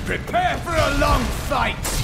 Prepare for a long fight!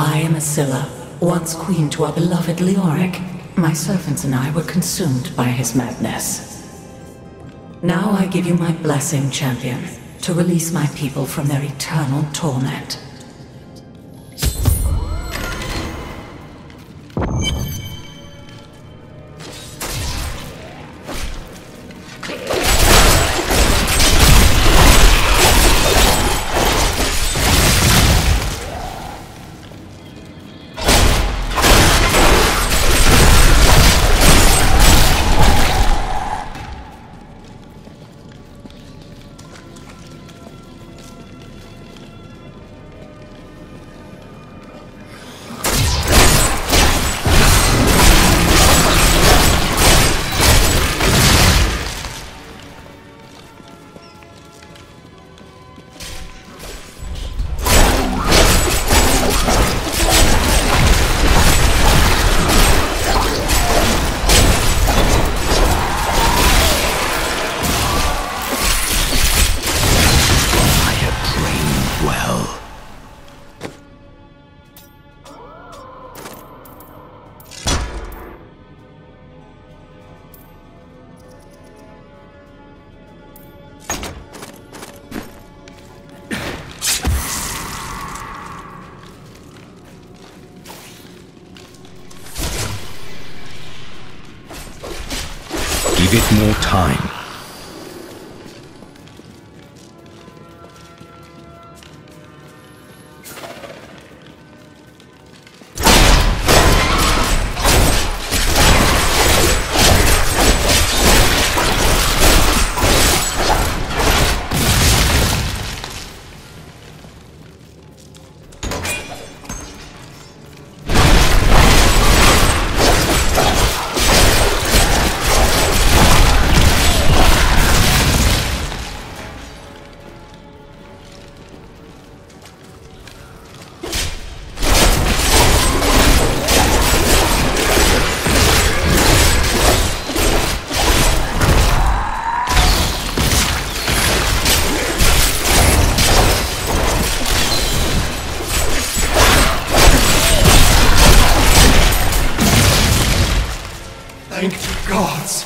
I am Asilla, once queen to our beloved Leoric. My servants and I were consumed by his madness. Now I give you my blessing, champion, to release my people from their eternal torment. Give it more time. Thank the gods!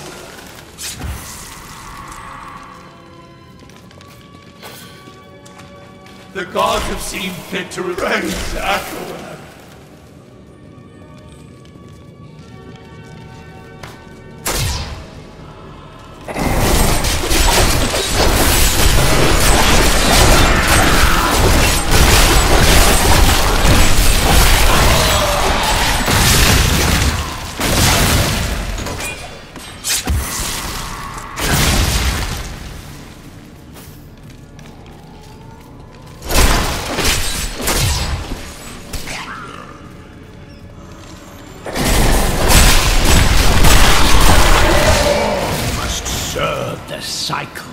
The gods have seen fit to revenge Aquaman. The cycle.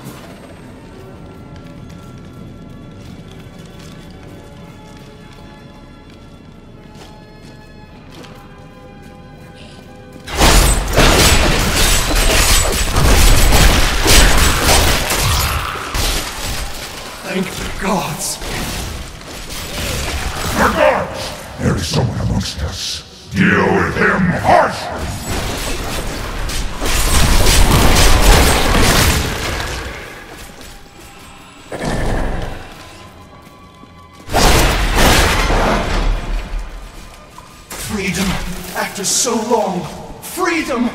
Thank the gods. The gods! There is someone amongst us. Deal with him harshly! Freedom, after so long. Freedom!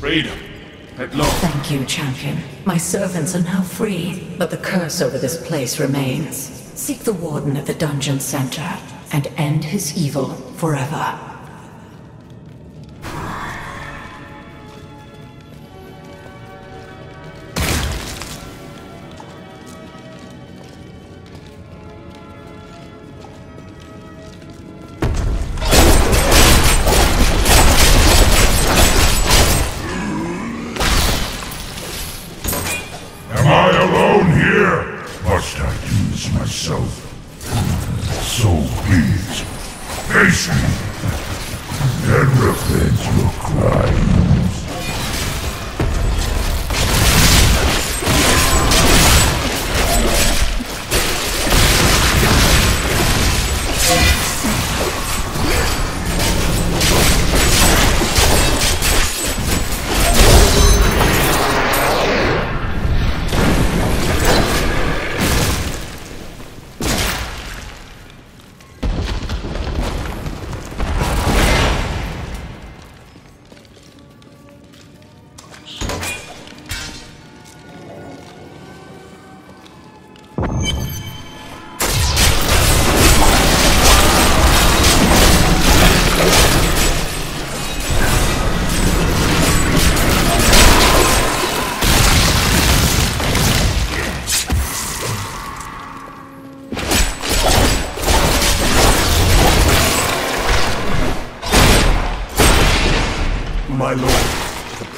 Freedom. At long. Thank you, champion. My servants are now free, but the curse over this place remains. Seek the warden at the dungeon center and end his evil forever. Am I alone here? Must I use myself? So be it. Face me, and revenge your crimes.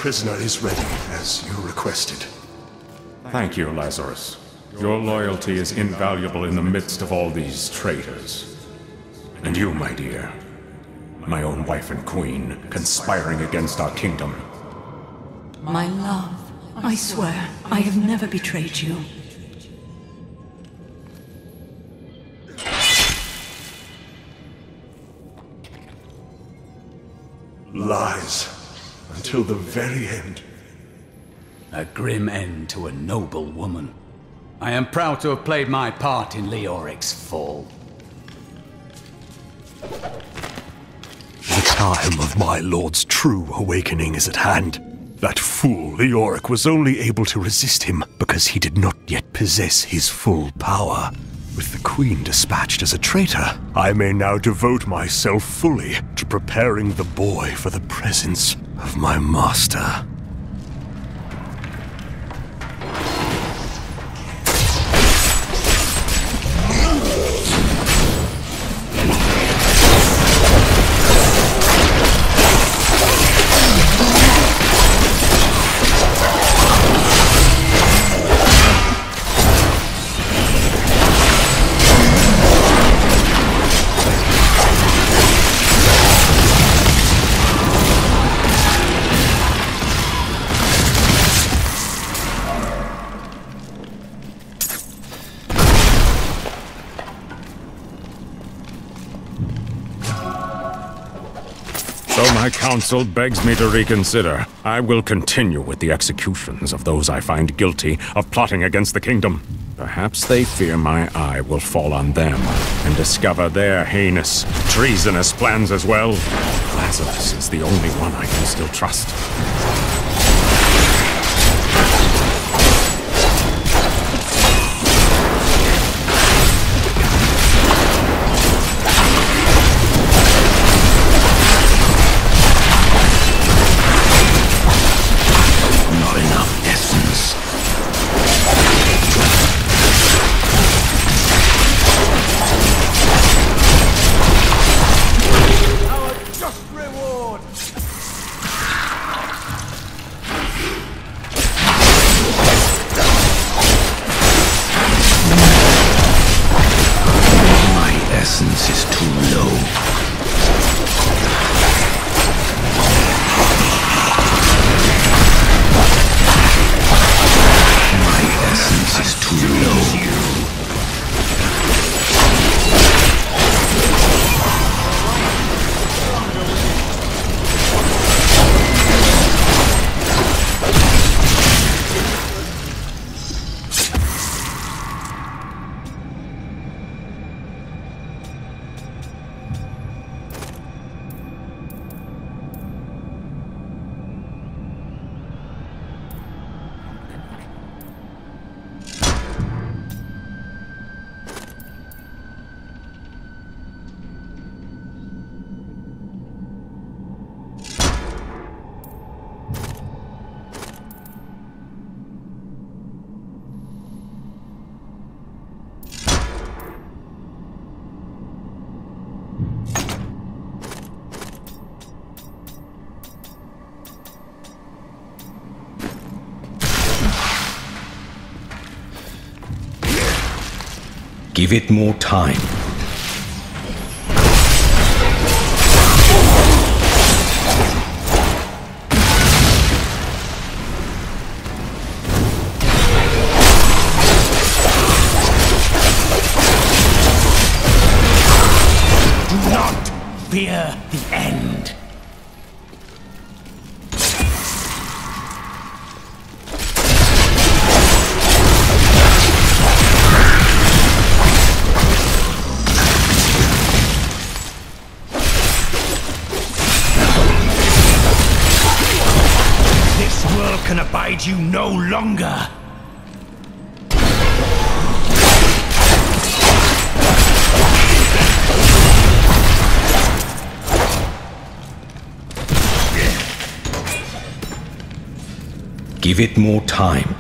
prisoner is ready, as you requested. Thank you, Lazarus. Your loyalty is invaluable in the midst of all these traitors. And you, my dear, my own wife and queen, conspiring against our kingdom. My love, I swear, I have never betrayed you. Lies. Until the very end. A grim end to a noble woman. I am proud to have played my part in Leoric's fall. The time of my lord's true awakening is at hand. That fool Leoric was only able to resist him because he did not yet possess his full power. With the Queen dispatched as a traitor, I may now devote myself fully to preparing the boy for the presence of my master. Though my counsel begs me to reconsider, I will continue with the executions of those I find guilty of plotting against the kingdom. Perhaps they fear my eye will fall on them and discover their heinous, treasonous plans as well. Lazarus is the only one I can still trust. Essence is too low. My essence is too low. Give it more time. Do not fear the end. Can abide you no longer. Give it more time.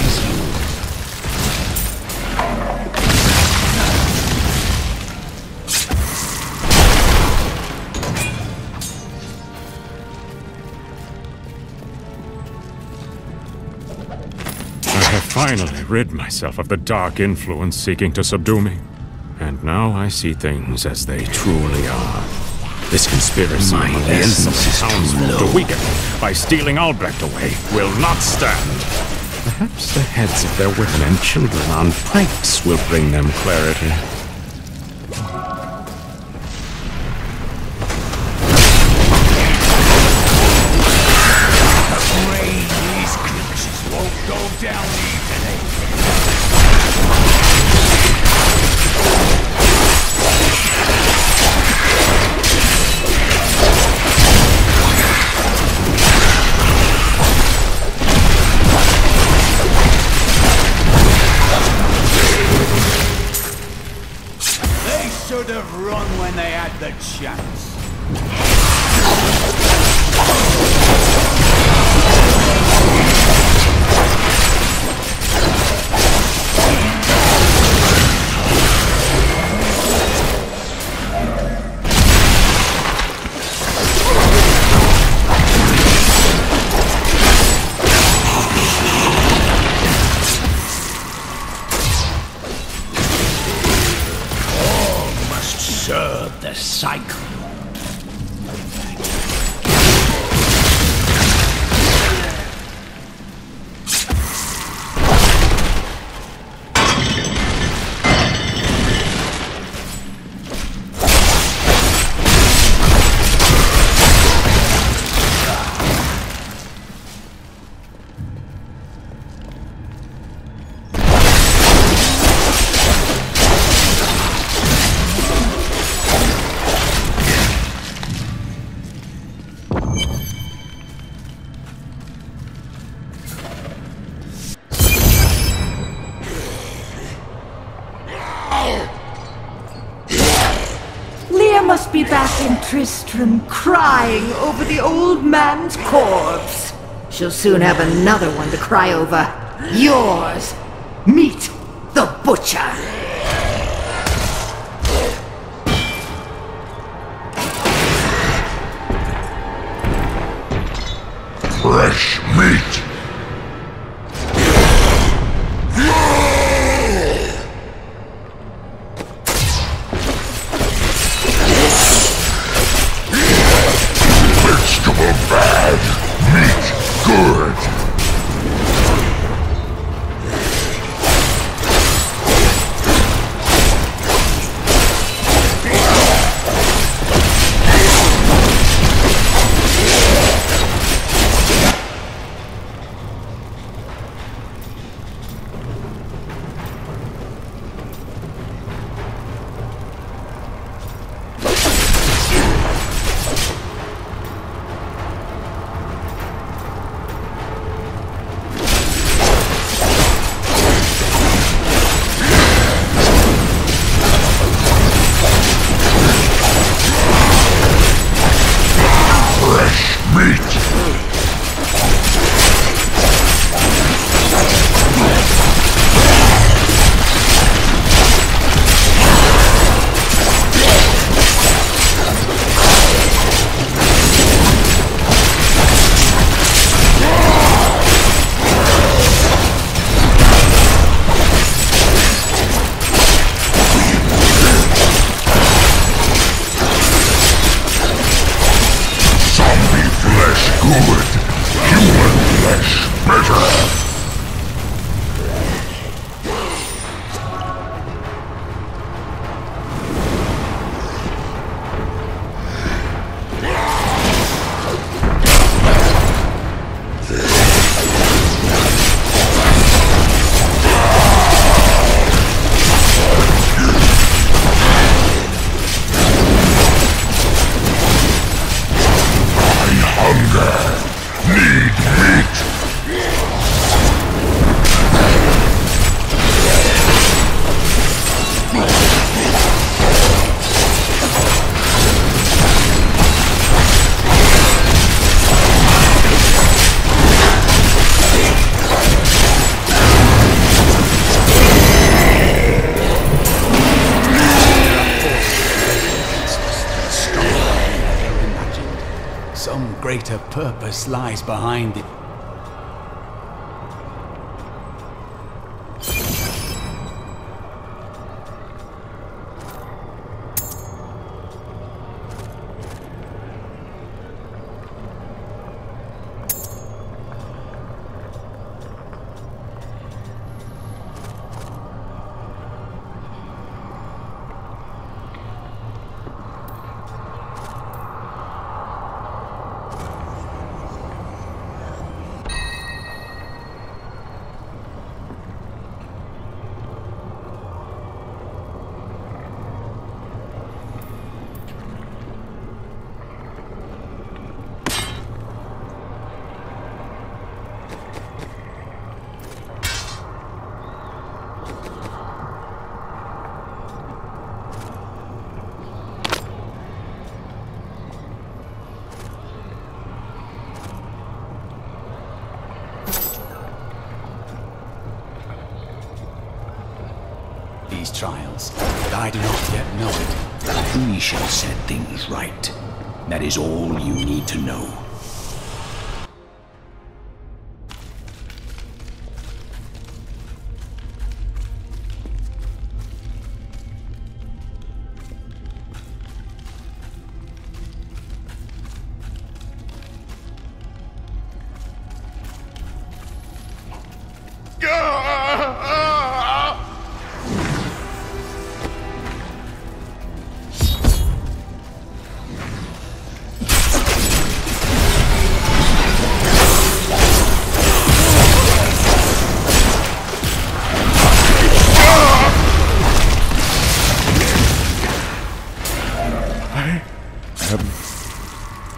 pleases you. I have finally rid myself of the dark influence seeking to subdue me. And now I see things as they truly are. This conspiracy My among the essence is insolent too townsfolk low. to weaken by stealing Albrecht away will not stand. Perhaps the heads of their women and children on pikes will bring them clarity. These creatures won't go down easily. They should have run when they had the chance. Serve the cycle. Must be back in Tristram crying over the old man's corpse. She'll soon have another one to cry over. Yours. Meet the butcher. Fresh meat! Vegetable bad, meat good! greater purpose lies behind it. These trials, but I do not yet know it. We shall set things right. That is all you need to know.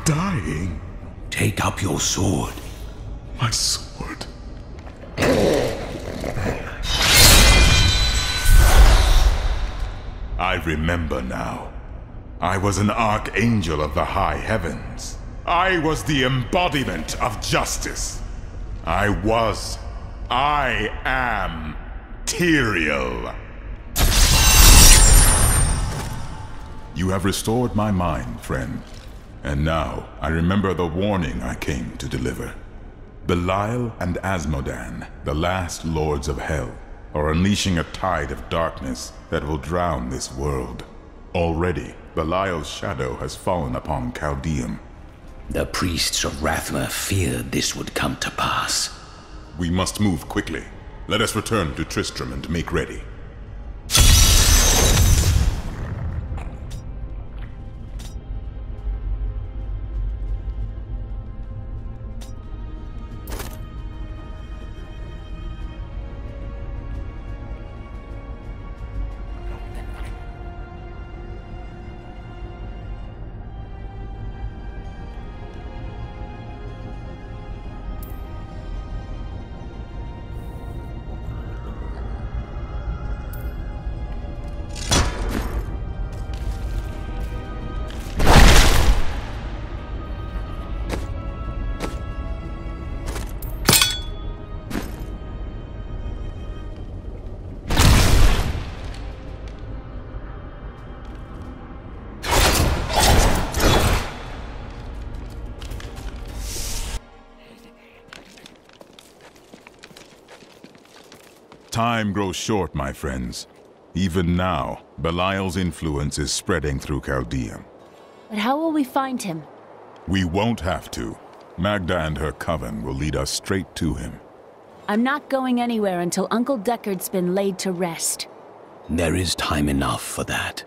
Dying. Take up your sword. My sword. I remember now. I was an archangel of the high heavens. I was the embodiment of justice. I am Tyrael. You have restored my mind, friend. And now, I remember the warning I came to deliver. Belial and Asmodan, the last lords of hell, are unleashing a tide of darkness that will drown this world. Already, Belial's shadow has fallen upon Chaldeum. The priests of Rathma feared this would come to pass. We must move quickly. Let us return to Tristram and make ready. Time grows short, my friends. Even now, Belial's influence is spreading through Chaldeum. But how will we find him? We won't have to. Magda and her coven will lead us straight to him. I'm not going anywhere until Uncle Deckard's been laid to rest. There is time enough for that.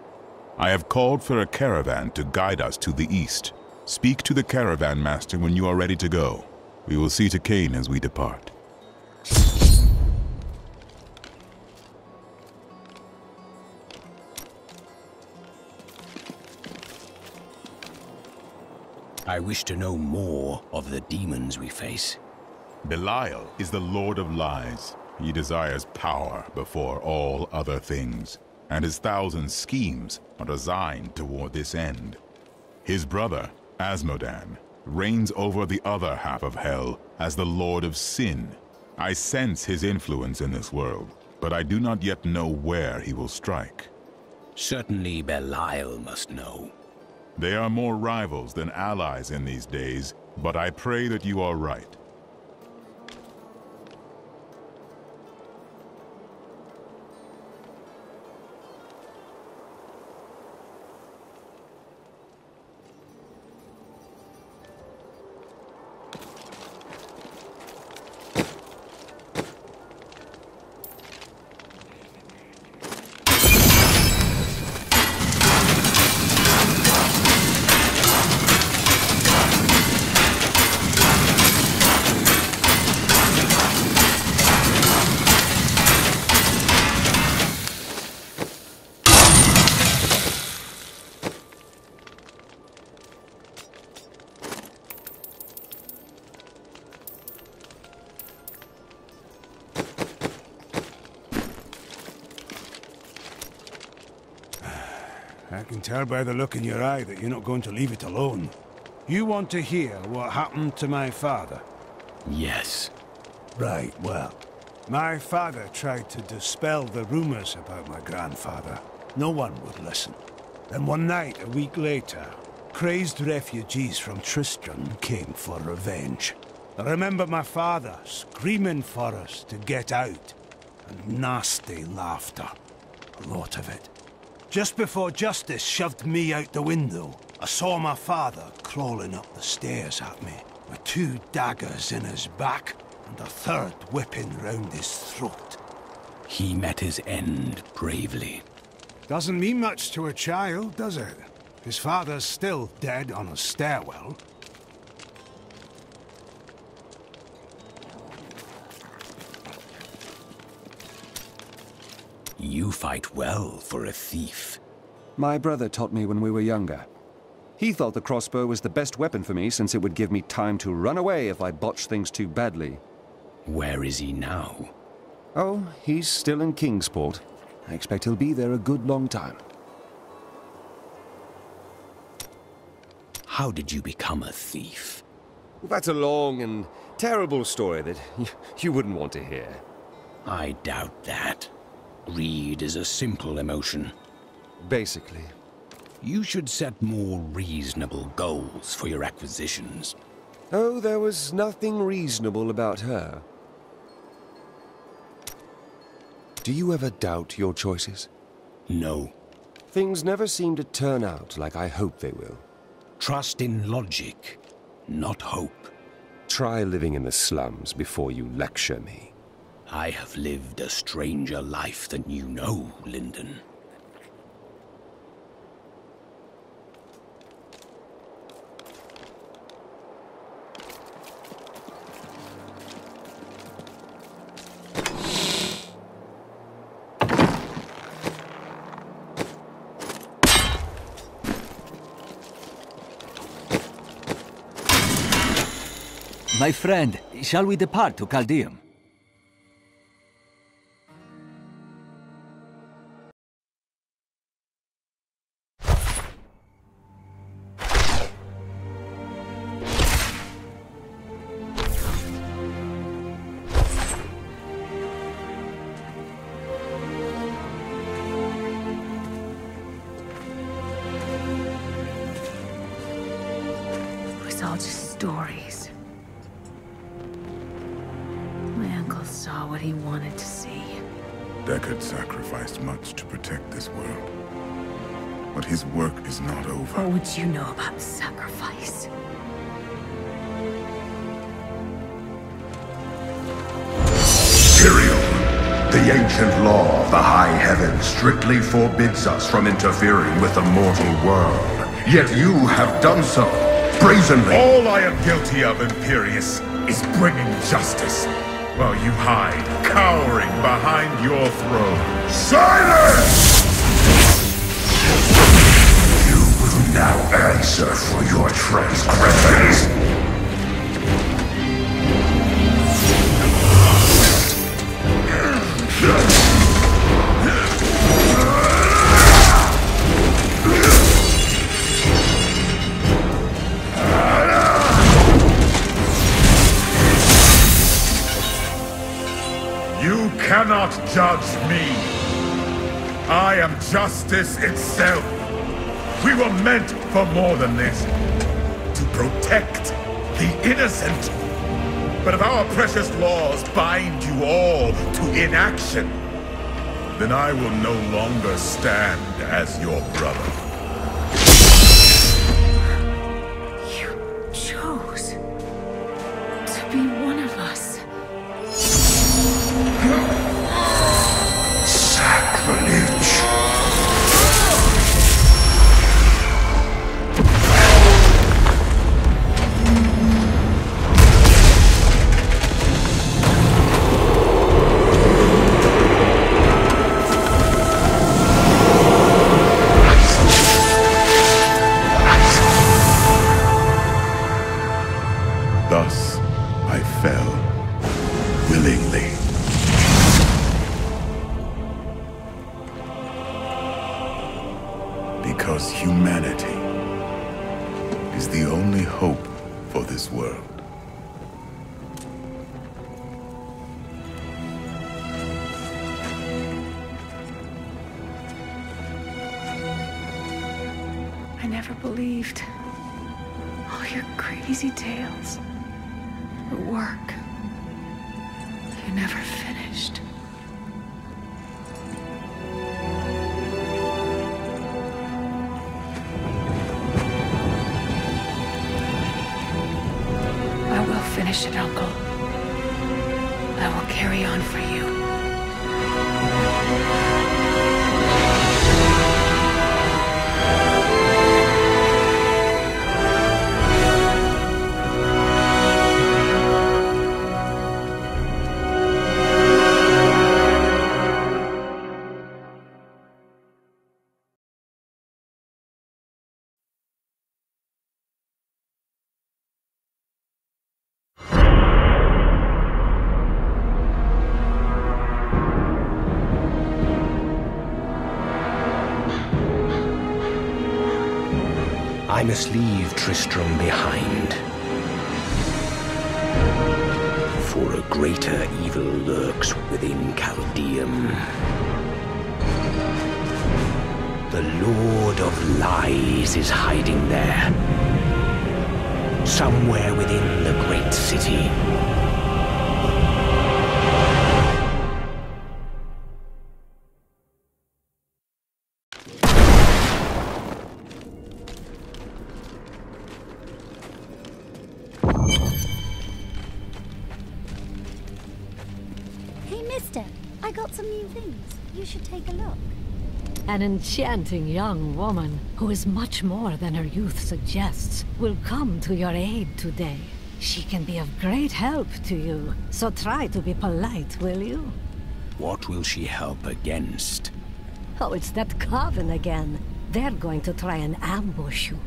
I have called for a caravan to guide us to the east. Speak to the caravan master when you are ready to go. We will see to Cain as we depart. I wish to know more of the demons we face. Belial is the Lord of Lies. He desires power before all other things, and his thousand schemes are designed toward this end. His brother, Asmodan, reigns over the other half of hell as the Lord of Sin. I sense his influence in this world, but I do not yet know where he will strike. Certainly Belial must know. They are more rivals than allies in these days, But I pray that you are right. I can tell by the look in your eye that you're not going to leave it alone. You want to hear what happened to my father? Yes. Right, well, my father tried to dispel the rumors about my grandfather. No one would listen. Then one night, a week later, crazed refugees from Tristram came for revenge. I remember my father screaming for us to get out, and nasty laughter. A lot of it. Just before Justice shoved me out the window, I saw my father crawling up the stairs at me, with 2 daggers in his back and a 3rd whipping round his throat. He met his end bravely. Doesn't mean much to a child, does it? His father's still dead on a stairwell. You fight well for a thief. My brother taught me when we were younger. He thought the crossbow was the best weapon for me since it would give me time to run away if I botched things too badly. Where is he now? Oh, he's still in Kingsport. I expect he'll be there a good long time. How did you become a thief? That's a long and terrible story that you wouldn't want to hear. I doubt that. Greed is a simple emotion. Basically. You should set more reasonable goals for your acquisitions. Oh, there was nothing reasonable about her. Do you ever doubt your choices? No. Things never seem to turn out like I hope they will. Trust in logic, not hope. Try living in the slums before you lecture me. I have lived a stranger life than you know, Lyndon. My friend, shall we depart to Caldeum? It was all just stories. My uncle saw what he wanted to see. Deckard sacrificed much to protect this world. But his work is not over. What would you know about sacrifice? Tyrael, the ancient law of the high heavens strictly forbids us from interfering with the mortal world. Yet you have done so, brazenly. All I am guilty of, Imperius, is bringing justice, while you hide, cowering behind your throne. Silence! You will now answer for your transgressions. You cannot judge me. I am justice itself. We were meant for more than this. To protect the innocent. But if our precious laws bind you all to inaction, then I will no longer stand as your brother. You chose to be one of us. Sacrilege. Thus, I fell, willingly. Because humanity is the only hope for this world. I never believed all your crazy tales. The work. You never finished. I will finish it, Uncle. I will carry on for you. I must leave Tristram behind. For a greater evil lurks within Chaldeum. The Lord of Lies is hiding there. Somewhere within the great city. I got some new things. You should take a look. An enchanting young woman, who is much more than her youth suggests, will come to your aid today. She can be of great help to you, so try to be polite, will you? What will she help against? Oh, it's that coven again. They're going to try and ambush you.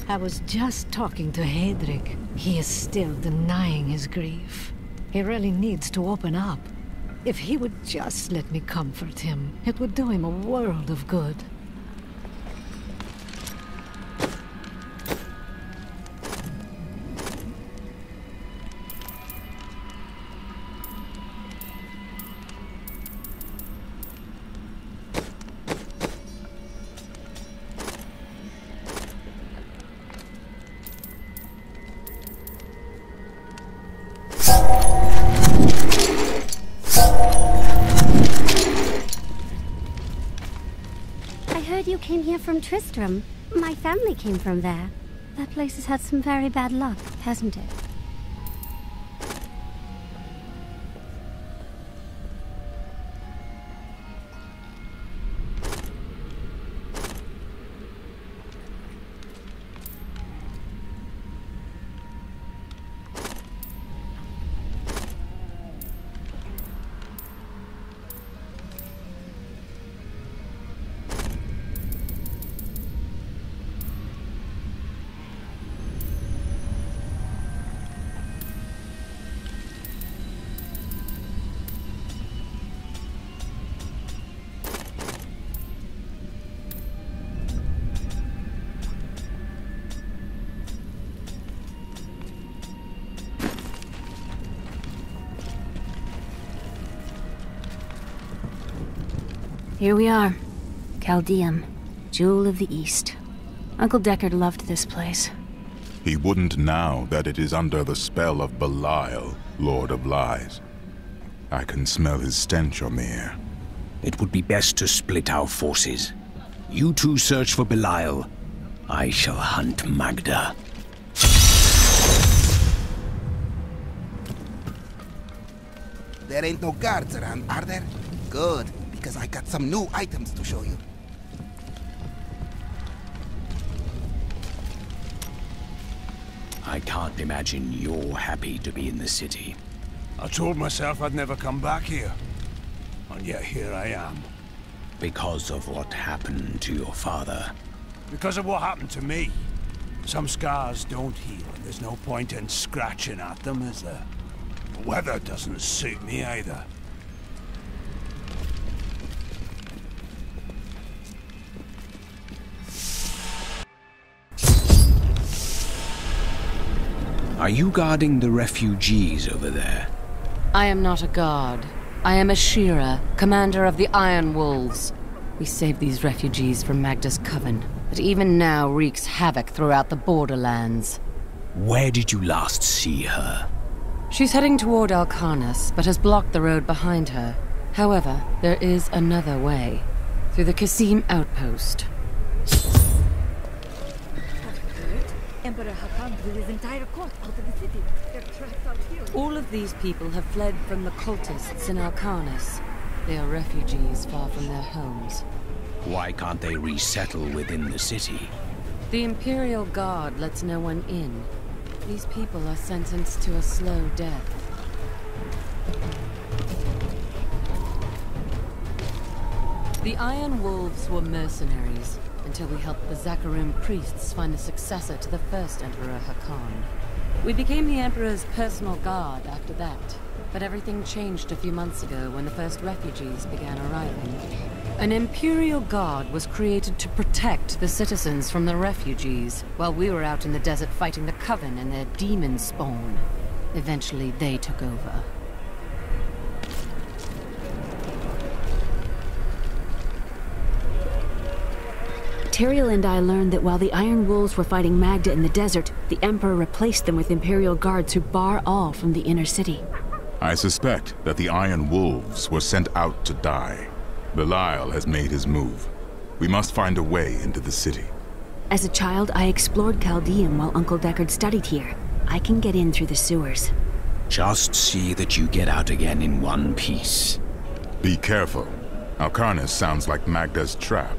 I was just talking to Hedrick. He is still denying his grief. He really needs to open up. If he would just let me comfort him, it would do him a world of good. You came here from Tristram. My family came from there. That place has had some very bad luck, hasn't it? Here we are. Chaldeum, Jewel of the East. Uncle Deckard loved this place. He wouldn't now that it is under the spell of Belial, Lord of Lies. I can smell his stench on the air. It would be best to split our forces. You two search for Belial. I shall hunt Magda. There ain't no guards around, are there? Good, because I got some new items to show you. I can't imagine you're happy to be in the city. I told myself I'd never come back here. And yet here I am. Because of what happened to your father. Because of what happened to me. Some scars don't heal, and there's no point in scratching at them, is there? The weather doesn't suit me either. Are you guarding the refugees over there? I am not a guard. I am a Shearer, commander of the Iron Wolves. We saved these refugees from Magda's coven, but even now wreaks havoc throughout the borderlands. Where did you last see her? She's heading toward Alcarnus, but has blocked the road behind her. However, there is another way. Through the Kasim outpost. Emperor Hakan blew his entire court out of the city. They're trapped out here. All of these people have fled from the cultists in Alcarnus. They are refugees far from their homes. Why can't they resettle within the city? The Imperial Guard lets no one in. These people are sentenced to a slow death. The Iron Wolves were mercenaries, until we helped the Zakarum priests find a successor to the first Emperor Hakan. We became the Emperor's personal guard after that, but everything changed a few months ago when the first refugees began arriving. An Imperial Guard was created to protect the citizens from the refugees, while we were out in the desert fighting the Coven and their demon spawn. Eventually, they took over. Tyrael and I learned that while the Iron Wolves were fighting Magda in the desert, the Emperor replaced them with Imperial guards who bar all from the inner city. I suspect that the Iron Wolves were sent out to die. Belial has made his move. We must find a way into the city. As a child, I explored Chaldean while Uncle Deckard studied here. I can get in through the sewers. Just see that you get out again in one piece. Be careful. Alcarnus sounds like Magda's trap.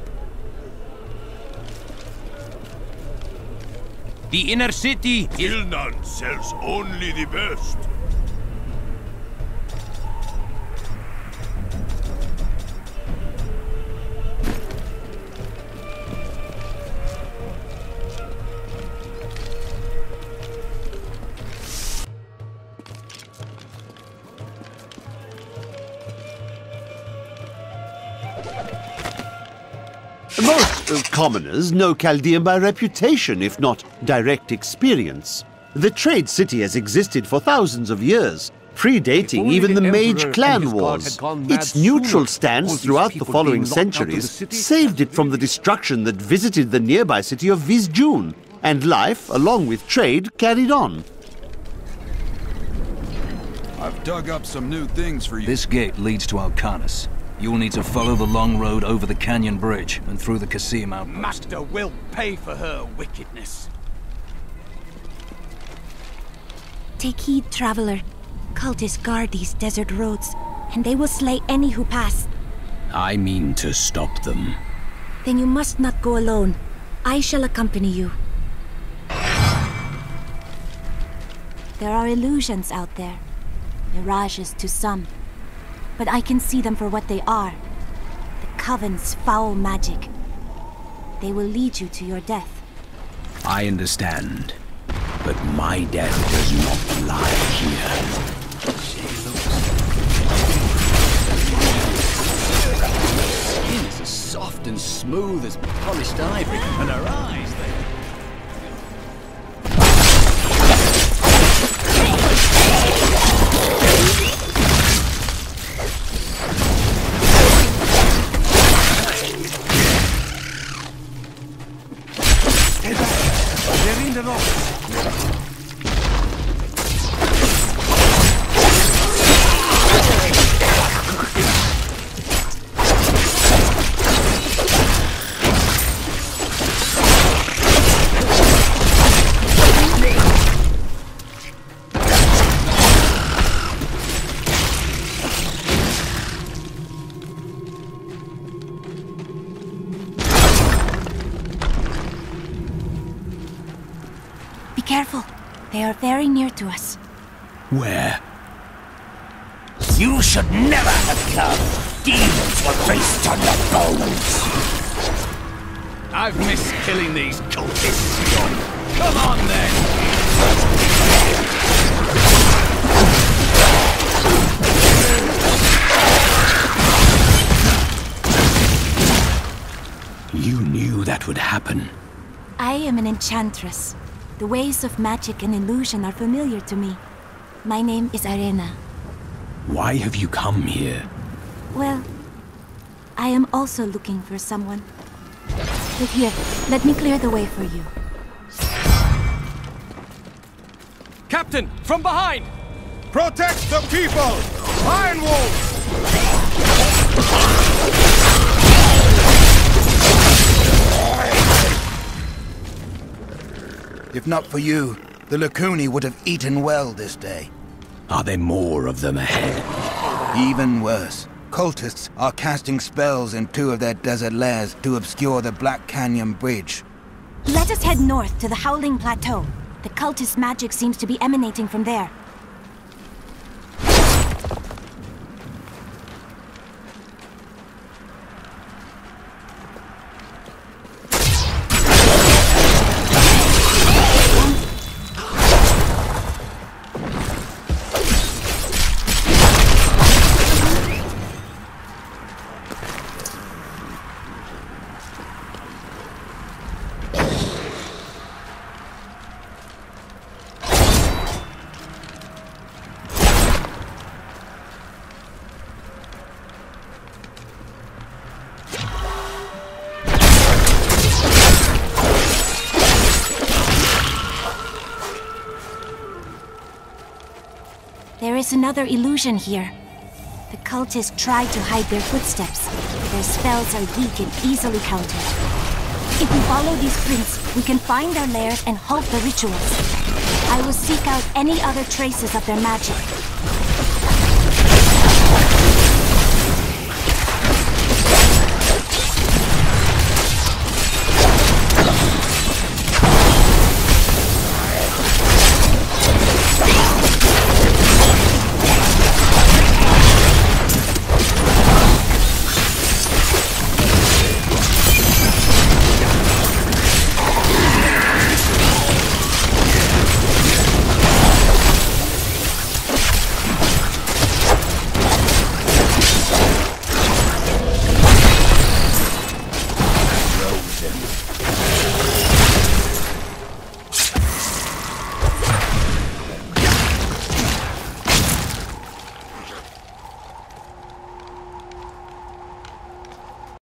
The inner city is... Ilnan sells only the best. Most commoners know Chaldean by reputation, if not direct experience. The trade city has existed for thousands of years, predating even the Mage Clan Wars. Its neutral stance throughout the following centuries saved it from the destruction that visited the nearby city of Vizjun, and life, along with trade, carried on. I've dug up some new things for you. This gate leads to Alcarnus. You'll need to follow the long road over the canyon bridge and through the Kasim outpost. Magda will pay for her wickedness. Take heed, traveler. Cultists guard these desert roads, and they will slay any who pass. I mean to stop them. Then you must not go alone. I shall accompany you. There are illusions out there. Mirages to some. But I can see them for what they are. The Coven's foul magic. They will lead you to your death. I understand. But my death does not lie here. Skin is as soft and smooth as polished ivory, and her eyes, they... careful. They are very near to us. Where? You should never have come. Demons were based on your bones. I've missed killing these cultists. Come on then! You knew that would happen. I am an enchantress. The ways of magic and illusion are familiar to me. My name is Arena. Why have you come here? Well, I am also looking for someone. But here, let me clear the way for you. Captain, from behind! Protect the people! Iron Wolves! If not for you, the Lacuni would have eaten well this day. Are there more of them ahead? Even worse. Cultists are casting spells in 2 of their desert lairs to obscure the Black Canyon Bridge. Let us head north to the Howling Plateau. The cultist magic seems to be emanating from there. There is another illusion here. The cultists try to hide their footsteps. Their spells are weak and easily countered. If we follow these prints, we can find their lairs and halt the rituals. I will seek out any other traces of their magic.